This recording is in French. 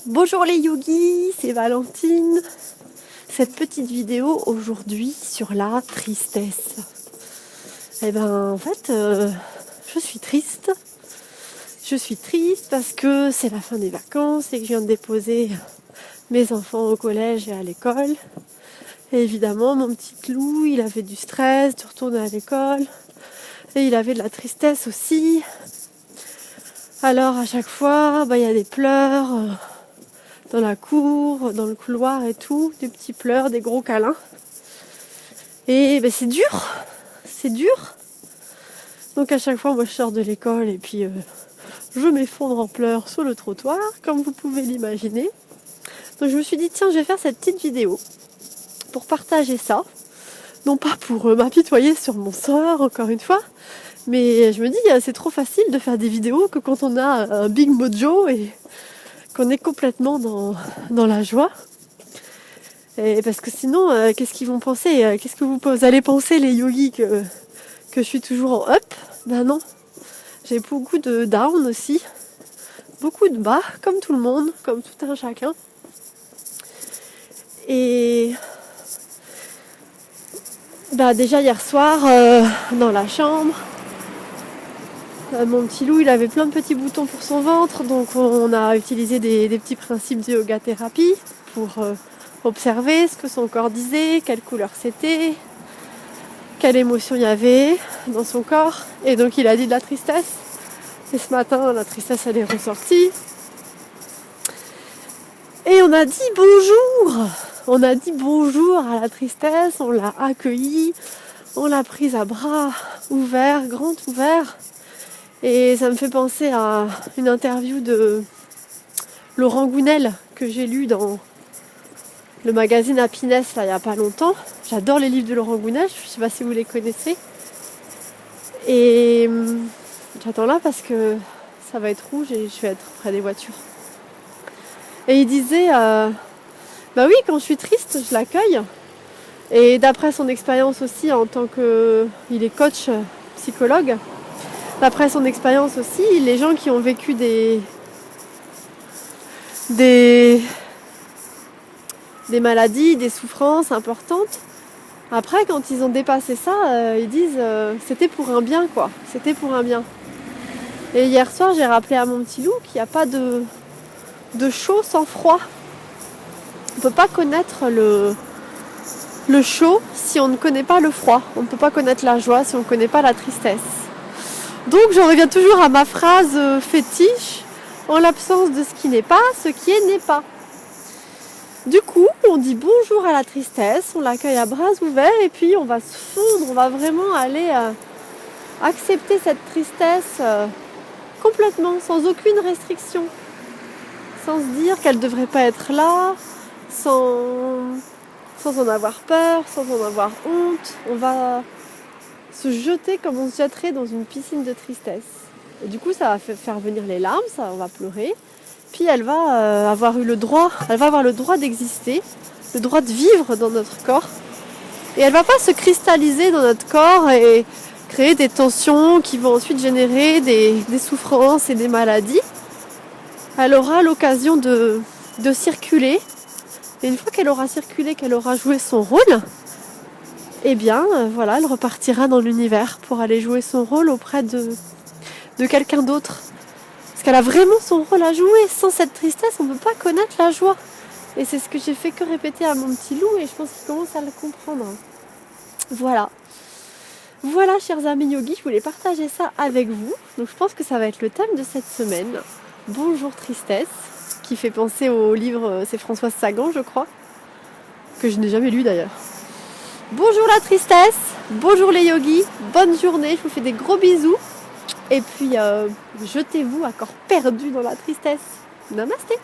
Bonjour les yogis, c'est Valentine. Cette petite vidéo aujourd'hui sur la tristesse. En fait, je suis triste. Je suis triste parce que c'est la fin des vacances et que je viens de déposer mes enfants au collège et à l'école. Et évidemment, mon petit Clou, il avait du stress de retourner à l'école. Et il avait de la tristesse aussi. Alors à chaque fois, il y a des pleurs dans la cour, dans le couloir et tout. Des petits pleurs, des gros câlins. Et c'est dur. Donc à chaque fois, moi je sors de l'école et puis je m'effondre en pleurs sur le trottoir, comme vous pouvez l'imaginer. Donc je me suis dit, tiens, je vais faire cette petite vidéo pour partager ça. Non pas pour m'apitoyer sur mon sort, encore une fois, mais je me dis, c'est trop facile de faire des vidéos que quand on a un big mojo et qu'on est complètement dans la joie. Et parce que sinon, qu'est-ce qu'ils vont penser? Qu'est-ce que vous allez penser, les yogis, que je suis toujours en up? Ben non, j'ai beaucoup de down aussi, beaucoup de bas, comme tout le monde, comme tout un chacun. Et déjà hier soir, dans la chambre, mon petit Loup, il avait plein de petits boutons pour son ventre, donc on a utilisé des petits principes de yoga thérapie pour observer ce que son corps disait, quelle couleur c'était, quelle émotion il y avait dans son corps. Et donc il a dit de la tristesse. Et ce matin, la tristesse, elle est ressortie. Et on a dit bonjour. On a dit bonjour à la tristesse, on l'a accueillie, on l'a prise à bras ouverts, grand ouverts. Et ça me fait penser à une interview de Laurent Gounel que j'ai lu dans le magazine Happiness il n'y a pas longtemps. J'adore les livres de Laurent Gounel, je ne sais pas si vous les connaissez. Et j'attends là parce que ça va être rouge et je vais être près des voitures. Et il disait, oui, quand je suis triste, je l'accueille. Et d'après son expérience aussi en tant qu'il est coach psychologue, d'après son expérience aussi, les gens qui ont vécu des maladies, des souffrances importantes, après quand ils ont dépassé ça, ils disent c'était pour un bien quoi, c'était pour un bien. Et hier soir j'ai rappelé à mon petit Loup qu'il n'y a pas de chaud sans froid. On ne peut pas connaître le chaud si on ne connaît pas le froid. On ne peut pas connaître la joie si on ne connaît pas la tristesse. Donc j'en reviens toujours à ma phrase fétiche, en l'absence de ce qui n'est pas, ce qui est n'est pas. Du coup, on dit bonjour à la tristesse, on l'accueille à bras ouverts et puis on va se fondre, on va vraiment aller accepter cette tristesse complètement, sans aucune restriction, sans se dire qu'elle ne devrait pas être là, sans en avoir peur, sans en avoir honte. On va se jeter comme on se jetterait dans une piscine de tristesse. Et du coup, ça va faire venir les larmes, on va pleurer. Puis elle va avoir le droit d'exister, le droit de vivre dans notre corps. Et elle va pas se cristalliser dans notre corps et créer des tensions qui vont ensuite générer des souffrances et des maladies. Elle aura l'occasion de circuler. Et une fois qu'elle aura circulé, qu'elle aura joué son rôle, elle repartira dans l'univers pour aller jouer son rôle auprès de quelqu'un d'autre. Parce qu'elle a vraiment son rôle à jouer. Sans cette tristesse, on ne peut pas connaître la joie. Et c'est ce que j'ai fait que répéter à mon petit Loup et je pense qu'il commence à le comprendre. Voilà, chers amis yogis, je voulais partager ça avec vous. Donc je pense que ça va être le thème de cette semaine. Bonjour tristesse, qui fait penser au livre, c'est Françoise Sagan, je crois, que je n'ai jamais lu d'ailleurs. Bonjour la tristesse, bonjour les yogis, bonne journée, je vous fais des gros bisous. Et puis, jetez-vous à corps perdu dans la tristesse. Namasté.